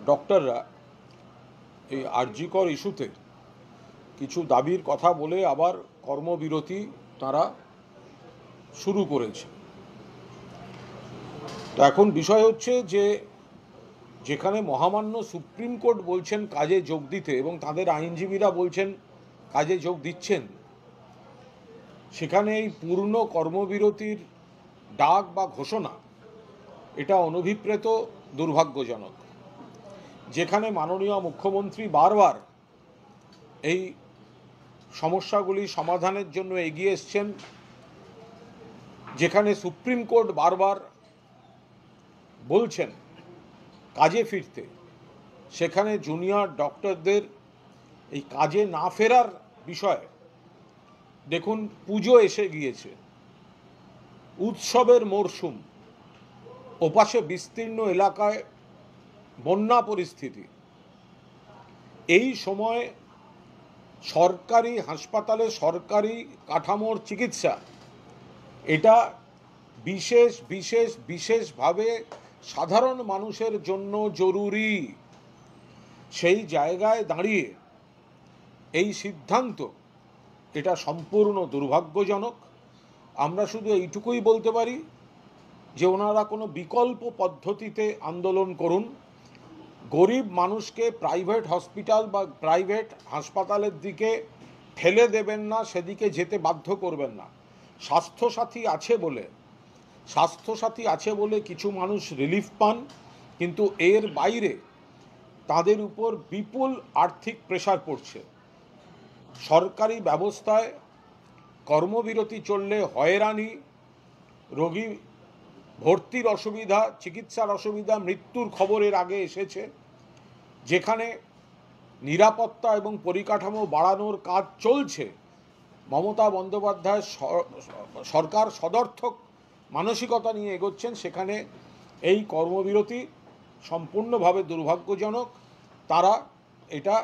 ডক্টররা এই আরজিকর ইস্যুতে কিছু দাবির কথা বলে আবার কর্মবিরতি তারা শুরু করেছে। তো এখন বিষয় হচ্ছে যে যেখানে মহামান্য সুপ্রিম কোর্ট বলছেন কাজে যোগ দিতে এবং তাদের আইনজীবীরা বলছেন কাজে যোগ দিচ্ছেন, সেখানে এই পূর্ণ কর্মবিরতির ডাক বা ঘোষণা এটা অনভিপ্রেত দুর্ভাগ্যজনক। যেখানে মাননীয় মুখ্যমন্ত্রী বারবার এই সমস্যাগুলি সমাধানের জন্য এগিয়ে এসছেন, যেখানে সুপ্রিম কোর্ট বারবার বলছেন কাজে ফিরতে, সেখানে জুনিয়র ডক্টরদের এই কাজে না ফেরার বিষয়ে দেখুন, পুজো এসে গিয়েছে, উৎসবের মরশুম, ওপাশে বিস্তীর্ণ এলাকায় বন্যা পরিস্থিতি। এই সময় সরকারি হাসপাতালে সরকারি কাঠামোর চিকিৎসা এটা বিশেষ বিশেষ বিশেষভাবে সাধারণ মানুষের জন্য জরুরি। সেই জায়গায় দাঁড়িয়ে এই সিদ্ধান্ত এটা সম্পূর্ণ দুর্ভাগ্যজনক। আমরা শুধু এইটুকুই বলতে পারি যে ওনারা কোনো বিকল্প পদ্ধতিতে আন্দোলন করুন, গরিব মানুষকে প্রাইভেট হসপিটাল বা প্রাইভেট হাসপাতালের দিকে ঠেলে দেবেন না, সেদিকে যেতে বাধ্য করবেন না। স্বাস্থ্যসাথী আছে বলে কিছু মানুষ রিলিফ পান, কিন্তু এর বাইরে তাদের উপর বিপুল আর্থিক প্রেসার পড়ছে। সরকারি ব্যবস্থায় কর্মবিরতি চললে হয়রানি, রোগী ভর্তির অসুবিধা, চিকিৎসার অসুবিধা, মৃত্যুর খবরের আগে এসেছে। যেখানে নিরাপত্তা এবং পরিকাঠামো বাড়ানোর কাজ চলছে, মমতা বন্দ্যোপাধ্যায় সরকার সদর্থক মানসিকতা নিয়ে এগোচ্ছেন, সেখানে এই কর্মবিরতি সম্পূর্ণভাবে দুর্ভাগ্যজনক। তারা এটা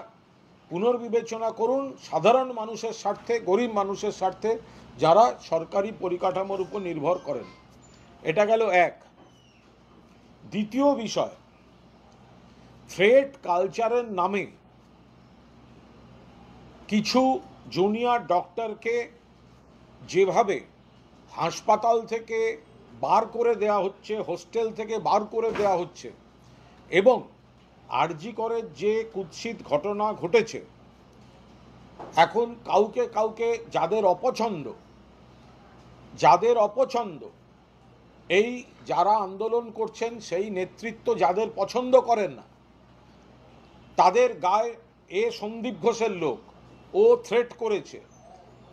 পুনর্বিবেচনা করুন সাধারণ মানুষের স্বার্থে, গরিব মানুষের স্বার্থে, যারা সরকারি পরিকাঠামোর উপর নির্ভর করেন। এটা গেল এক। দ্বিতীয় বিষয়, থ্রেট কালচারের নামে কিছু জুনিয়র ডক্টরকে যেভাবে হাসপাতাল থেকে বার করে দেওয়া হচ্ছে, হোস্টেল থেকে বার করে দেওয়া হচ্ছে, এবং আরজি করের যে কুৎসিত ঘটনা ঘটেছে, এখন কাউকে কাউকে যাদের অপছন্দ এই যারা আন্দোলন করছেন, সেই নেতৃত্ব যাদের পছন্দ করেন না, তাদের গায়ে এ সন্দীপ ঘোষের লোক, ও থ্রেট করেছে,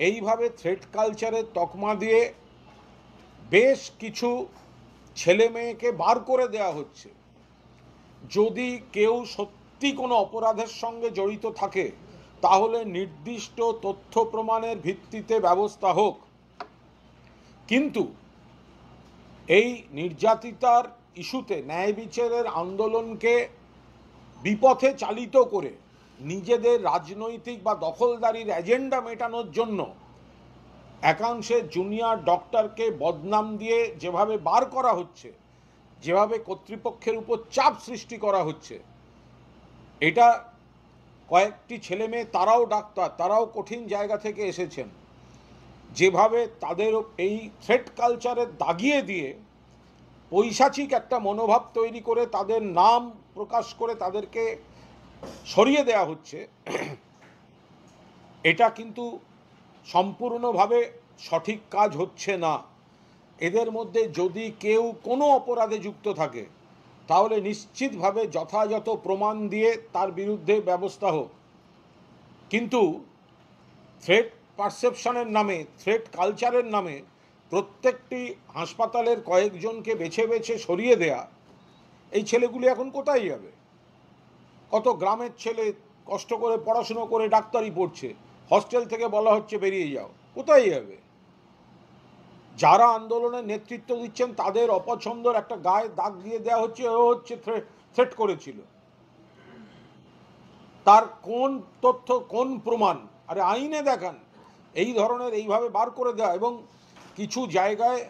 এইভাবে থ্রেট কালচারের তকমা দিয়ে বেশ কিছু ছেলে মেয়েকে বার করে দেওয়া হচ্ছে। যদি কেউ সত্যি কোনো অপরাধের সঙ্গে জড়িত থাকে, তাহলে নির্দিষ্ট তথ্য প্রমাণের ভিত্তিতে ব্যবস্থা হোক। কিন্তু এই নির্যাতিতার ইস্যুতে ন্যায় বিচারের আন্দোলনকে বিপথে চালিত করে নিজেদের রাজনৈতিক বা দখলদারির এজেন্ডা মেটানোর জন্য একাংশে জুনিয়র ডক্টরকে বদনাম দিয়ে যেভাবে বার করা হচ্ছে, যেভাবে কর্তৃপক্ষের উপর চাপ সৃষ্টি করা হচ্ছে, এটা কয়েকটি ছেলে মেয়ে, তারাও ডাক্তার, তারাও কঠিন জায়গা থেকে এসেছেন, যেভাবে তাদের এই থ্রেট কালচারে দাগিয়ে দিয়ে পৈশাচিক একটা মনোভাব তৈরি করে তাদের নাম প্রকাশ করে তাদেরকে সরিয়ে দেওয়া হচ্ছে, এটা কিন্তু সম্পূর্ণভাবে সঠিক কাজ হচ্ছে না। এদের মধ্যে যদি কেউ কোনো অপরাধে যুক্ত থাকে, তাহলে নিশ্চিতভাবে যথাযথ প্রমাণ দিয়ে তার বিরুদ্ধে ব্যবস্থা হোক। কিন্তু থ্রেট পারসেপশনের নামে, থ্রেট কালচারের নামে প্রত্যেকটি হাসপাতালের কয়েকজনকে বেছে বেছে সরিয়ে দেয়া, এই ছেলেগুলি এখন কোথায় যাবে? কত গ্রামের ছেলে কষ্ট করে পড়াশুনো করে ডাক্তারি পড়ছে, হস্টেল থেকে বলা হচ্ছে বেরিয়ে যাও, কোথায় যাবে? যারা আন্দোলনের নেতৃত্ব দিচ্ছেন তাদের অপছন্দের একটা গায়ে দাগ দিয়ে দেওয়া হচ্ছে, ও হচ্ছে থ্রেট করেছিল। তার কোন তথ্য, কোন প্রমাণ? আরে আইনে দেখান। এই ধরনের এইভাবে বার করে দেওয়া, এবং কিছু জায়গায়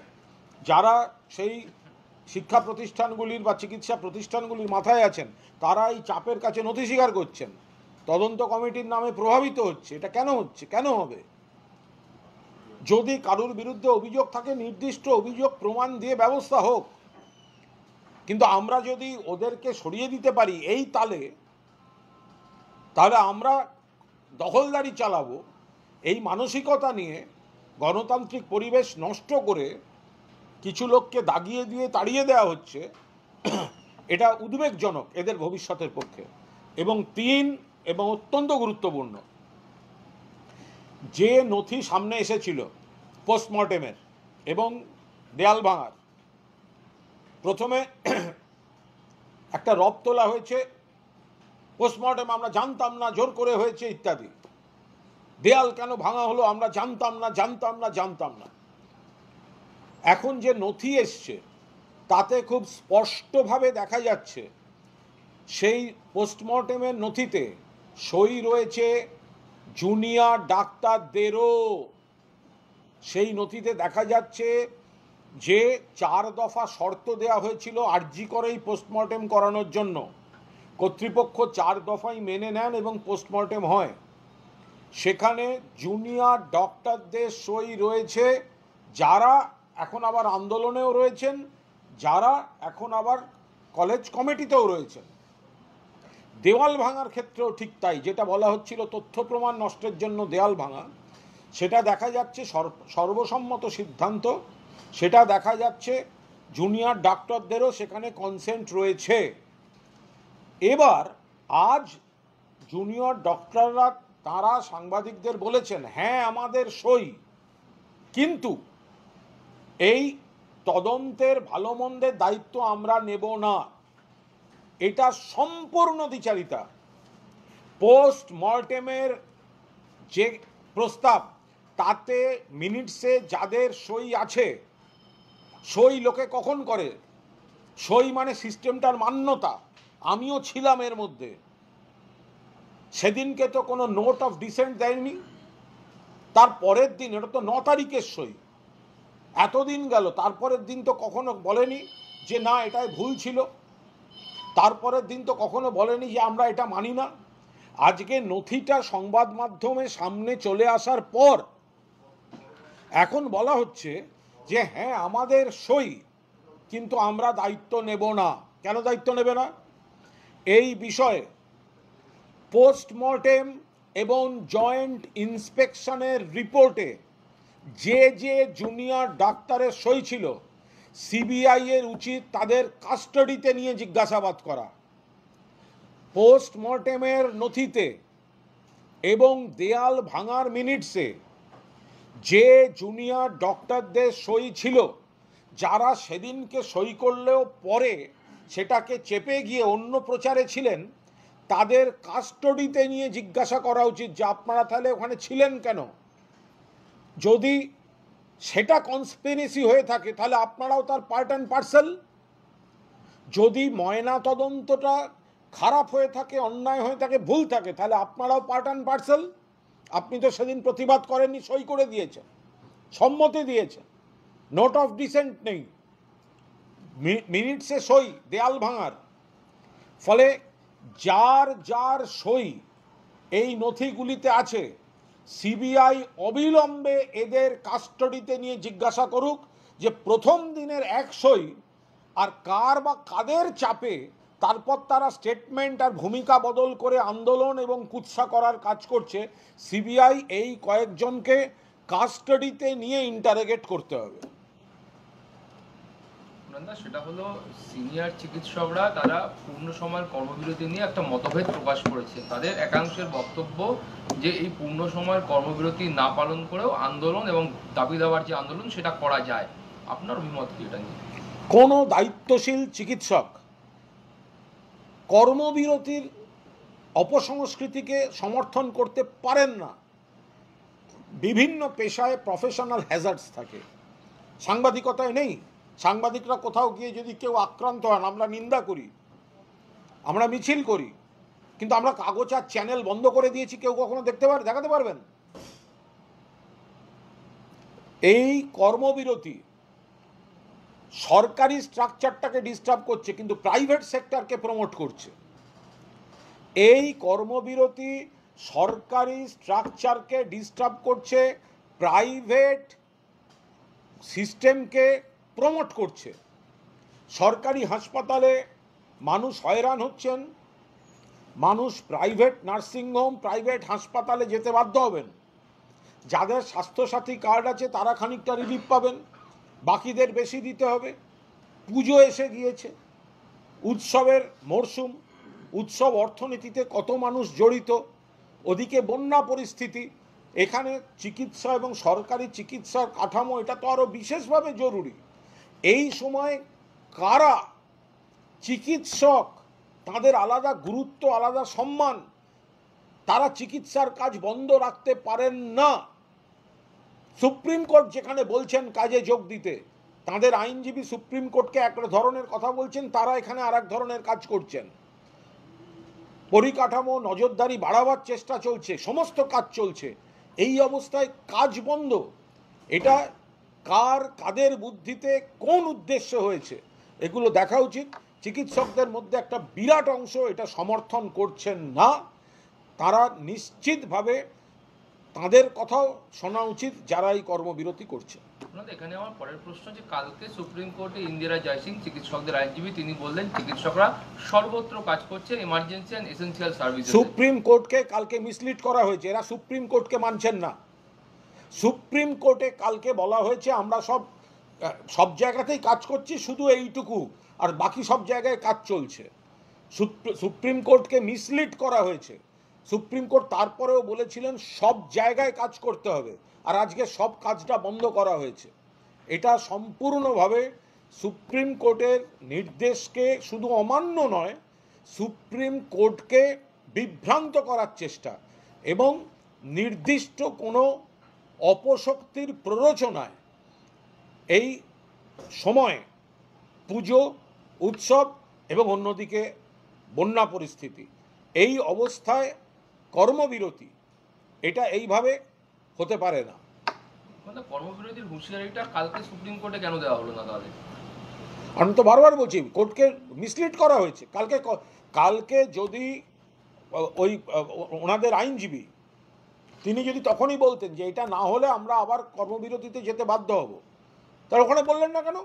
যারা সেই শিক্ষা প্রতিষ্ঠানগুলির বা চিকিৎসা প্রতিষ্ঠানগুলির মাথায় আছেন, তারা এই চাপের কাছে নথি স্বীকার করছেন, তদন্ত কমিটির নামে প্রভাবিত হচ্ছে। এটা কেন হচ্ছে, কেন হবে? যদি কারুর বিরুদ্ধে অভিযোগ থাকে, নির্দিষ্ট অভিযোগ প্রমাণ দিয়ে ব্যবস্থা হোক। কিন্তু আমরা যদি ওদেরকে সরিয়ে দিতে পারি এই তালে, তাহলে আমরা দখলদারি চালাবো, এই মানসিকতা নিয়ে গণতান্ত্রিক পরিবেশ নষ্ট করে কিছু লোককে দাগিয়ে দিয়ে তাড়িয়ে দেওয়া হচ্ছে। এটা উদ্বেগজনক এদের ভবিষ্যতের পক্ষে। এবং এবং অত্যন্ত গুরুত্বপূর্ণ, যে নথি সামনে এসেছিল পোস্টমর্টেমের এবং দেয়াল ভাঙার, প্রথমে একটা রব তোলা হয়েছে, পোস্টমর্টেম আমরা জানতাম না, জোর করে হয়েছে ইত্যাদি। দেয়াল কেন ভাঙা হলো আমরা জানতাম না। এখন যে নথি এসছে তাতে খুব স্পষ্টভাবে দেখা যাচ্ছে সেই পোস্টমর্টেমের নথিতে সই রয়েছে জুনিয়র ডাক্তারদেরও। সেই নথিতে দেখা যাচ্ছে যে 4 দফা শর্ত দেওয়া হয়েছিল আরজি করেই পোস্টমর্টেম করানোর জন্য, কর্তৃপক্ষ 4 দফাই মেনে নেন এবং পোস্টমর্টেম হয়। সেখানে জুনিয়র ডক্টরদের সই রয়েছে, যারা এখন আবার আন্দোলনেও রয়েছেন, যারা এখন আবার কলেজ কমিটিতেও রয়েছেন। দেওয়াল ভাঙার ক্ষেত্রেও ঠিক তাই, যেটা বলা হচ্ছিল তথ্য প্রমাণ নষ্টের জন্য দেওয়াল ভাঙা, সেটা দেখা যাচ্ছে সর্বসম্মত সিদ্ধান্ত। সেটা দেখা যাচ্ছে জুনিয়র ডাক্তারদেরও সেখানে কনসেন্ট রয়েছে। এবার আজ জুনিয়র ডক্টররা তারা সাংবাদিকদের বলেছেন, হ্যাঁ আমাদের সই, কিন্তু এই তদন্তের ভালো মন্দের দায়িত্ব আমরা নেব না। এটা সম্পূর্ণ দ্বিচারিতা। পোস্টমর্টেমের যে প্রস্তাব, তাতে মিনিটসে যাদের সই আছে, সই লোকে কখন করে? সই মানে সিস্টেমটার মান্যতা। আমিও ছিলাম এর মধ্যে। সেদিনকে তো কোনো নোট অফ ডিসেন্ট দেয়নি, তার পরের দিন, এটা তো 9 তারিখের সই, এতদিন গেল, তারপরের দিন তো কখনো বলেনি যে না এটাই ভুল ছিল, তারপরের দিন তো কখনো বলেনি যে আমরা এটা মানি না। আজকে নথিটা সংবাদ মাধ্যমে সামনে চলে আসার পর এখন বলা হচ্ছে যে হ্যাঁ আমাদের সই, কিন্তু আমরা দায়িত্ব নেব না। কেন দায়িত্ব নেবে না? এই বিষয়ে পোস্টমর্টেম এবং জয়েন্ট ইন্সপেকশনের রিপোর্টে যে যে জুনিয়র ডাক্তারের সই ছিল, সিবিআই এর উচিত তাদের কাস্টাডিতে নিয়ে জিজ্ঞাসাবাদ করা। পোস্টমর্টেমের নথিতে এবং দেয়াল ভাঙার মিনিটসে যে জুনিয়র ডক্টরদের সই ছিল, যারা সেদিনকে সই করলেও পরে সেটাকে চেপে গিয়ে অন্য প্রচারে ছিলেন, তাদের কাস্টডিতে নিয়ে জিজ্ঞাসা করা উচিত যে আপনারা তাহলে ওখানে ছিলেন কেন। যদি সেটা কনস্পিরেসি হয়ে থাকে তাহলে আপনারাও তার পার্ট অ্যান্ড পার্সেল। যদি ময়না তদন্তটা খারাপ হয়ে থাকে, অন্যায় হয়ে থাকে, ভুল থাকে, তাহলে আপনারাও পার্ট অ্যান্ড পার্সেল। আপনি তো সেদিন প্রতিবাদ করেননি, সই করে দিয়েছেন, সম্মতি দিয়েছেন, নোট অফ ডিসেন্ট নেই, মিনিটসে সই দেয়াল ভাঙার। ফলে যার যার সই এই নথিগুলিতে আছে, সিবিআই অবিলম্বে এদের কাস্টডিতে নিয়ে জিজ্ঞাসা করুক যে প্রথম দিনের এক সই আর কার বা কাদের চাপে তারপর তারা স্টেটমেন্ট আর ভূমিকা বদল করে আন্দোলন এবং কুৎসা করার কাজ করছে। সিবিআই এই কয়েকজনকে কাস্টডিতে নিয়ে ইন্টারোগেট করতে হবে। সেটা হলো সিনিয়র চিকিৎসকরা তারা পূর্ণ সময়ের কর্মবিরতি নিয়ে একটা মতভেদ প্রকাশ করেছে। তাদের একাংশের বক্তব্য যে এই পূর্ণ সময়ের কর্মবিরতি না পালন করেও আন্দোলন এবং দাবি দাওয়ার যে আন্দোলন সেটা করা যায়। আপনার অভিমত কি এটা নিয়ে? কোনো দায়িত্বশীল চিকিৎসক কর্মবিরতির অপসংস্কৃতিকে সমর্থন করতে পারেন না। বিভিন্ন পেশায় প্রফেশনাল হ্যাজার্ডস থাকে, সাংবাদিকতায় নেই। সাংবাদিকরা কোথাও গিয়ে যদি কেউ আক্রান্ত হন, আমরা নিন্দা করি, আমরা মিছিল করি, কিন্তু আমরা কাগজ আর চ্যানেল বন্ধ করে দিয়েছি, কেউ কখনো দেখাতে পারবেন? এই কর্মবিরতি সরকারি স্ট্রাকচারটাকে ডিস্টার্ব করছে কিন্তু প্রাইভেট সেক্টরকে প্রমোট করছে। এই কর্মবিরতি সরকারি স্ট্রাকচারকে ডিস্টার্ব করছে, প্রাইভেট সিস্টেমকে প্রমোট করছে। সরকারি হাসপাতালে মানুষ হয়রান হচ্ছেন, মানুষ প্রাইভেট নার্সিংহোম, প্রাইভেট হাসপাতালে যেতে বাধ্য হবেন। যাদের স্বাস্থ্যসাথী কার্ড আছে তারা খানিকটা রিলিফ পাবেন, বাকিদের বেশি দিতে হবে। পুজো এসে গিয়েছে, উৎসবের মরশুম, উৎসব অর্থনীতিতে কত মানুষ জড়িত, ওদিকে বন্যা পরিস্থিতি, এখানে চিকিৎসা এবং সরকারি চিকিৎসার কাঠামো এটা তো আরও বিশেষভাবে জরুরি। এই সময় কারা চিকিৎসক, তাদের আলাদা গুরুত্ব, আলাদা সম্মান, তারা চিকিৎসার কাজ বন্ধ রাখতে পারেন না। সুপ্রিম কোর্ট যেখানে বলছেন কাজে যোগ দিতে, তাদের আইনজীবী সুপ্রিম কোর্টকে এক ধরনের কথা বলছেন, তারা এখানে আর এক ধরনের কাজ করছেন। পরিকাঠামো নজরদারি বাড়াবার চেষ্টা চলছে, সমস্ত কাজ চলছে। এই অবস্থায় কাজ বন্ধ, এটা কাদের বুদ্ধিতে কোন উদ্দেশ্য হয়েছে এগুলো দেখা উচিত। চিকিৎসকদের মধ্যে একটা বিরাট অংশ এটা সমর্থন করছেন না। তারা নিশ্চিতভাবে তাদের কথাও শোনা উচিত যারা এই কর্মবিরতি করছে। এখানে আমার পরের প্রশ্ন, যে কালকে সুপ্রিম কোর্টে ইন্দিরা জয়সিং চিকিৎসকদের আইনজীবী তিনি বললেন চিকিৎসকরা সর্বত্র কাজ করছেন, emergency and essential service. Supreme কোর্টকে কালকে মিসলিড করা হয়েছে, এরা সুপ্রিম কোর্টকে মানছেন না। সুপ্রিম কোর্টে কালকে বলা হয়েছে আমরা সব জায়গাতেই কাজ করছি, শুধু এইটুকু, আর বাকি সব জায়গায় কাজ চলছে। সুপ্রিম কোর্টকে মিসলিড করা হয়েছে। সুপ্রিম কোর্ট তারপরেও বলেছিলেন সব জায়গায় কাজ করতে হবে, আর আজকে সব কাজটা বন্ধ করা হয়েছে। এটা সম্পূর্ণভাবে সুপ্রিম কোর্টের নির্দেশকে শুধু অমান্য নয়, সুপ্রিম কোর্টকে বিভ্রান্ত করার চেষ্টা এবং নির্দিষ্ট কোনো অপশক্তির প্ররোচনায় এই সময়ে পুজো, উৎসব এবং অন্যদিকে বন্যা পরিস্থিতি, এই অবস্থায় কর্মবিরতি এটা এইভাবে হতে পারে না। কর্মবিরতির হুঁশিয়ারিটা কালকে সুপ্রিম কোর্টে কেন দেওয়া হলো না তাহলে? আমি তো বারবার বলছি কোর্টকে মিসলিড করা হয়েছে। কালকে যদি ওই ওনাদের আইনজীবী তিনি যদি তখনই বলতেন যে এটা না হলে আমরা আবার কর্মবিরতিতে যেতে বাধ্য হব, তাহলে ওখানে বললেন না কেন?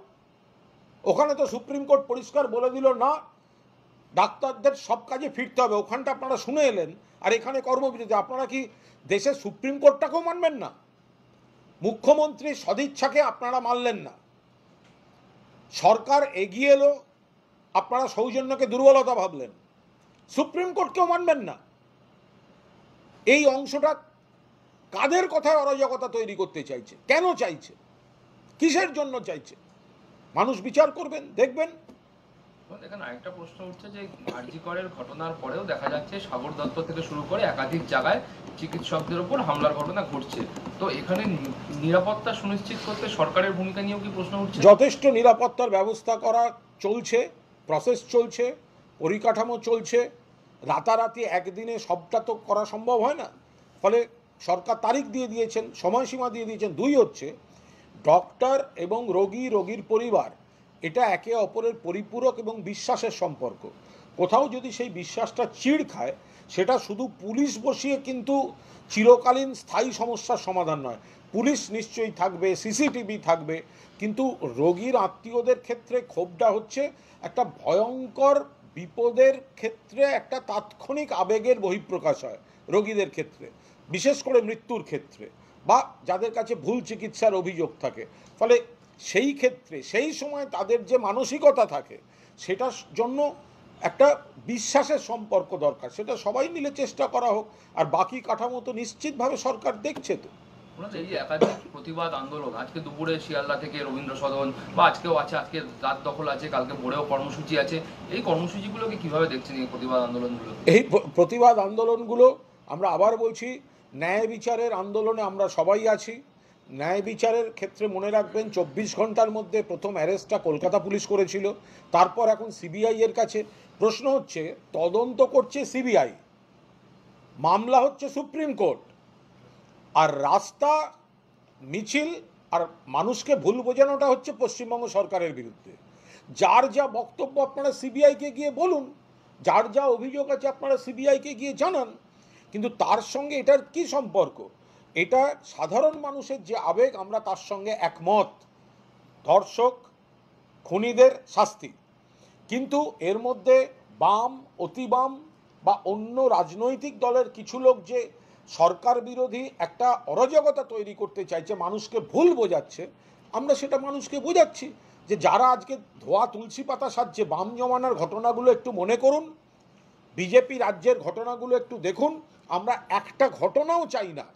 ওখানে তো সুপ্রিম কোর্ট পরিষ্কার বলে দিল না, ডাক্তারদের সব কাজে ফিরতে হবে। ওখানটা আপনারা শুনে এলেন, আর এখানে কর্মবিরতি। আপনারা কি দেশের সুপ্রিম কোর্টটাকেও মানবেন না? মুখ্যমন্ত্রীর সদিচ্ছাকে আপনারা মানলেন না, সরকার এগিয়ে এলো, আপনারা সৌজন্যকে দুর্বলতা ভাবলেন, সুপ্রিম কোর্টকেও মানবেন না। এই অংশটা কাদের কথায় অরাজকতা তৈরি করতে চাইছে, কেন চাইছে, কিসের জন্য চাইছে? মানুষ বিচার করবেন, দেখবেন। এখানে আরেকটা প্রশ্ন উঠছে যে আরজি করের ঘটনার পরেও দেখা যাচ্ছে সাগর দত্ত থেকে শুরু করে একাধিক জায়গায় চিকিৎসকদের উপর হামলার ঘটনা ঘটছে। তো এখানে নিরাপত্তা সুনিশ্চিত করতে সরকারের ভূমিকা নিয়েও কি প্রশ্ন উঠছে? যথেষ্ট নিরাপত্তার ব্যবস্থা করা চলছে, প্রসেস চলছে, পরিকাঠামো চলছে। রাতারাতি একদিনে সবটা তো করা সম্ভব হয় না, ফলে সরকার তারিখ দিয়ে দিয়েছেন, সময়সীমা দিয়ে দিয়েছেন। দুই হচ্ছে ডক্টর এবং রোগীর পরিবার, এটা একে অপরের পরিপূরক এবং বিশ্বাসের সম্পর্ক। কোথাও যদি সেই বিশ্বাসটা চিড় খায়, সেটা শুধু পুলিশ বসিয়ে কিন্তু চিরকালীন স্থায়ী সমস্যার সমাধান নয়। পুলিশ নিশ্চয়ই থাকবে, সিসিটিভি থাকবে, কিন্তু রোগীর আত্মীয়দের ক্ষেত্রে ক্ষোভটা হচ্ছে একটা ভয়ঙ্কর বিপদের ক্ষেত্রে একটা তাৎক্ষণিক আবেগের বহিঃপ্রকাশ হয় রোগীদের ক্ষেত্রে, বিশেষ করে মৃত্যুর ক্ষেত্রে বা যাদের কাছে ভুল চিকিৎসার অভিযোগ থাকে। ফলে সেই ক্ষেত্রে সেই সময় তাদের যে মানসিকতা থাকে, সেটার জন্য একটা বিশ্বাসের সম্পর্ক দরকার। সেটা সবাই মিলে চেষ্টা করা হোক, আর বাকি কাঠামো তো নিশ্চিতভাবে সরকার দেখছে। তো এই যে একাধিক প্রতিবাদ আন্দোলন, আজকে দুপুরে শিয়ালদা থেকে রবীন্দ্র সদন, বা আজকেও আছে, আজকে রাত দখল আছে, কালকে ভোরেও কর্মসূচি আছে, এই কর্মসূচিগুলোকে কিভাবে দেখছেন এই প্রতিবাদ আন্দোলনগুলো? এই প্রতিবাদ আন্দোলনগুলো আমরা আবার বলছি, ন্যায় বিচারের আন্দোলনে আমরা সবাই আছি। ন্যায় বিচারের ক্ষেত্রে মনে রাখবেন 24 ঘন্টার মধ্যে প্রথম অ্যারেস্টটা কলকাতা পুলিশ করেছিল, তারপর এখন সিবিআই এর কাছে। প্রশ্ন হচ্ছে তদন্ত করছে সিবিআই, মামলা হচ্ছে সুপ্রিম কোর্ট, আর রাস্তা মিছিল আর মানুষকে ভুল বোঝানোটা হচ্ছে পশ্চিমবঙ্গ সরকারের বিরুদ্ধে। যার যা বক্তব্য আপনারা সিবিআইকে গিয়ে বলুন, যার যা অভিযোগ আছে আপনারা সিবিআইকে গিয়ে জানান, কিন্তু তার সঙ্গে এটার কি সম্পর্ক? এটা সাধারণ মানুষের যে আবেগ, আমরা তার সঙ্গে একমত, ধর্ষক খুনিদের শাস্তি। কিন্তু এর মধ্যে বাম, অতিবাম বা অন্য রাজনৈতিক দলের কিছু লোক যে সরকার বিরোধী একটা অরাজকতা তৈরি করতে চাইছে, মানুষকে ভুল বোঝাচ্ছে, আমরা সেটা মানুষকে বোঝাচ্ছি যে যারা আজকে ধোয়া তুলসী পাতা সাজছে, বাম জমানার ঘটনাগুলো একটু মনে করুন, বিজেপি রাজ্যের ঘটনাগুলো একটু দেখুন। আমরা একটা ঘটনাও চাই না,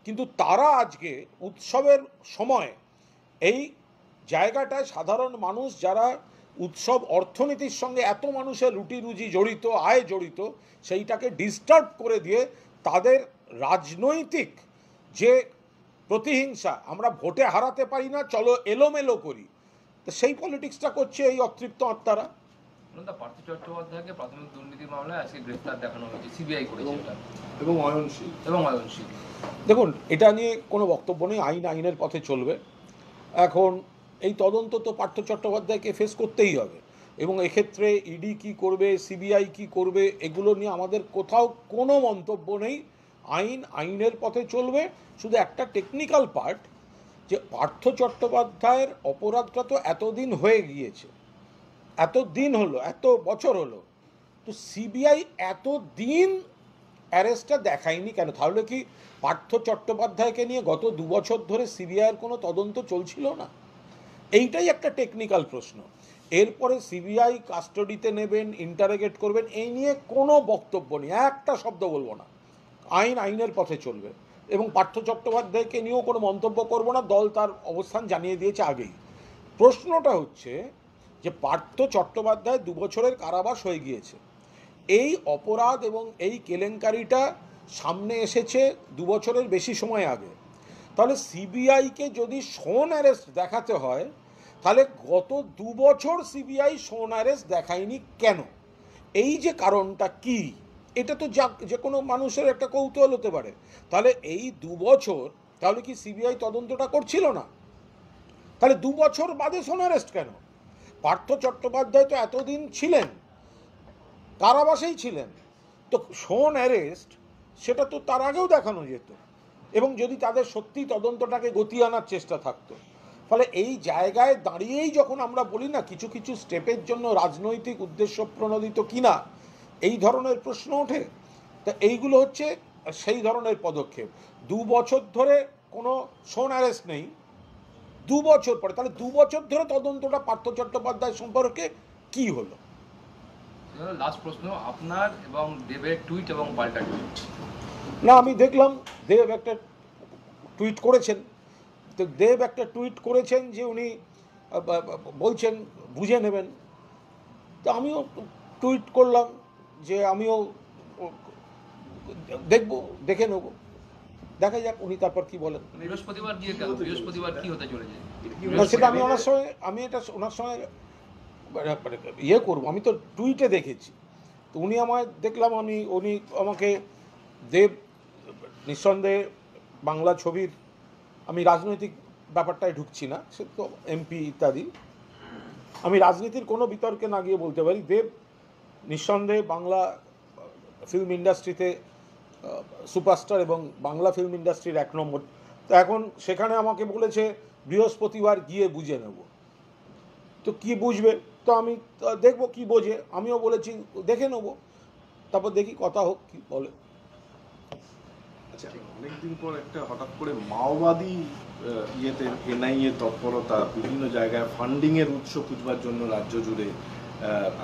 কিন্তু তারা আজকে উৎসবের সময় এই জায়গাটায় সাধারণ মানুষ যারা উৎসব অর্থনীতির সঙ্গে এত মানুষের রুটি রুজি জড়িত, আয় জড়িত, সেইটাকে ডিস্টার্ব করে দিয়ে তাদের রাজনৈতিক যে প্রতিহিংসা, আমরা ভোটে হারাতে পারি না, চলো এলোমেলো করি, তো সেই পলিটিক্সটা করছে এই অতৃপ্ত আত্মারা। পার্থ চট্টোপাধ্যায়কে প্রাথমিক দুর্নীতির মামলায় আজকে গ্রেফতার দেখানো হয়েছে, সিবিআই করেছে এটা, এবং অয়নশীল। দেখুন, এটা নিয়ে কোনো বক্তব্য নেই, আইনের পথে চলবে। এখন এই তদন্ত তো পার্থ চট্টোপাধ্যায়কে ফেস করতেই হবে, এবং এক্ষেত্রে ইডি কি করবে, সিবিআই কি করবে, এগুলো নিয়ে আমাদের কোথাও কোনো মন্তব্য নেই। আইনের পথে চলবে। শুধু একটা টেকনিক্যাল পার্ট, যে পার্থ চট্টোপাধ্যায়ের অপরাধটা তো এতদিন হয়ে গিয়েছে, এত দিন হলো, এত বছর হলো, তো সিবিআই এতদিন অ্যারেস্টটা দেখায়নি কেন? তাহলে কি পার্থ চট্টোপাধ্যায়কে নিয়ে গত 2 বছর ধরে সিবিআইয়ের কোনো তদন্ত চলছিল না? এইটাই একটা টেকনিক্যাল প্রশ্ন। এরপরে সিবিআই কাস্টডিতে নেবেন, ইন্টারোগেট করবেন, এই নিয়ে কোনো বক্তব্য নেই, একটা শব্দ বলবো না। আইনের পথে চলবে, এবং পার্থ চট্টোপাধ্যায়কে নিয়েও কোনো মন্তব্য করব না, দল তার অবস্থান জানিয়ে দিয়েছে আগেই। প্রশ্নটা হচ্ছে যে পার্থ চট্টোপাধ্যায় 2 বছরের কারাবাস হয়ে গিয়েছে, এই অপরাধ এবং এই কেলেঙ্কারিটা সামনে এসেছে 2 বছরের বেশি সময় আগে। তাহলে সিবিআইকে যদি শোন অ্যারেস্ট দেখাতে হয়, তাহলে গত 2 বছর সিবিআই শোন অ্যারেস্ট দেখায়নি কেন? এই যে কারণটা কি, এটা তো যে কোনো মানুষের একটা কৌতূহল হতে পারে। তাহলে এই 2 বছর তাহলে কি সিবিআই তদন্তটা করছিল না? তাহলে 2 বছর বাদে শোন অ্যারেস্ট কেন? পার্থ চট্টোপাধ্যায় তো এতদিন ছিলেন, কারাবাসেই ছিলেন, তো শোন অ্যারেস্ট সেটা তো তার আগেও দেখানো যেত, এবং যদি তাদের সত্যি তদন্তটাকে গতি আনার চেষ্টা থাকতো। ফলে এই জায়গায় দাঁড়িয়েই যখন আমরা বলি না কিছু কিছু স্টেপের জন্য রাজনৈতিক উদ্দেশ্য প্রণোদিত কিনা, এই ধরনের প্রশ্ন ওঠে, তা এইগুলো হচ্ছে সেই ধরনের পদক্ষেপ। 2 বছর ধরে কোনো শোন অ্যারেস্ট নেই, 2 বছর পরে, তাহলে 2 বছর ধরে তদন্তটা পার্থ চট্টোপাধ্যায় সম্পর্কে কি হলো? লাস্ট প্রশ্ন, আপনার এবং দেবের টুইট এবং পাল্টা টুইট। না, আমি দেখলাম দেব একটা টুইট করেছেন, তো দেব একটা টুইট করেছেন যে উনি বলছেন বুঝে নেবেন, তো আমিও টুইট করলাম যে আমিও দেখে নেব, দেখা যাক উনি তারপর কি বলেন। বৃহস্পতিবার কি হতে চলেছে সেটা আমি ওনার সঙ্গে, আমি এটা ওনার সঙ্গে ইয়ে করবো, আমি তো টুইটে দেখেছি, তো উনি আমায় দেখলাম, উনি আমাকে দেব নিঃসন্দেহে বাংলা ছবির, আমি রাজনৈতিক ব্যাপারটায় ঢুকছি না, সে তো এমপি ইত্যাদি, আমি রাজনীতির কোনো বিতর্কে না গিয়ে বলতে পারি দেব নিঃসন্দেহে বাংলা ফিল্ম ইন্ডাস্ট্রিতে সুপারস্টার এবং বাংলা ফিল্ম ইন্ডাস্ট্রির 1 নম্বর। তো এখন সেখানে আমাকে বলেছে বৃহস্পতিবার গিয়ে বুঝে নেব, তো কি বুঝবে, তো আমি দেখবো কি বোঝে, আমিও বলেছি দেখে নেব, তারপর দেখি কথা হোক কি বলে। আচ্ছা, অনেকদিন পর একটা হঠাৎ করে মাওবাদী ইয়েতে এনআইএ তৎপরতা, বিভিন্ন জায়গায় ফান্ডিং এর উৎস খুঁজবার জন্য রাজ্য জুড়ে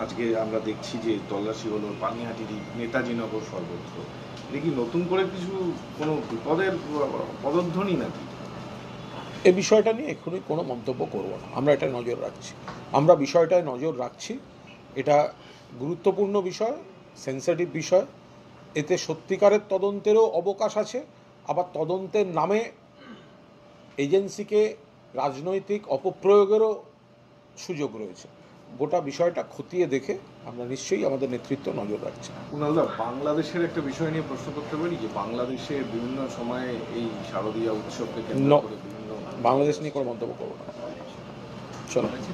আজকে আমরা দেখছি যে তল্লাশি হলো পানিহাটির, নেতাজিনগর, সর্বত্র। এটা কি নতুন করে কিছু কোনো বিপদের পদধ্বনি নাকি? এই বিষয়টা নিয়ে এক্ষুনি কোনো মন্তব্য করব না, আমরা এটা নজর রাখছি, আমরা বিষয়টায় নজর রাখছি। এটা গুরুত্বপূর্ণ বিষয়, সেন্সিটিভ বিষয়, এতে সত্যিকারের তদন্তেরও অবকাশ আছে, আবার তদন্তের নামে এজেন্সিকে রাজনৈতিক অপপ্রয়োগেরও সুযোগ রয়েছে। গোটা বিষয়টা খতিয়ে দেখে আমরা নিশ্চয়ই আমাদের নেতৃত্ব নজর রাখছে। কুণালদা, বাংলাদেশের একটা বিষয় নিয়ে প্রশ্ন করতে পারি, যে বাংলাদেশে বিভিন্ন সময়ে এই শারদীয়া উৎসবকে কেন্দ্র করে বিভিন্ন বাংলাদেশ নিয়ে কোনো মন্তব্য করবো না। চলো। বলেছি,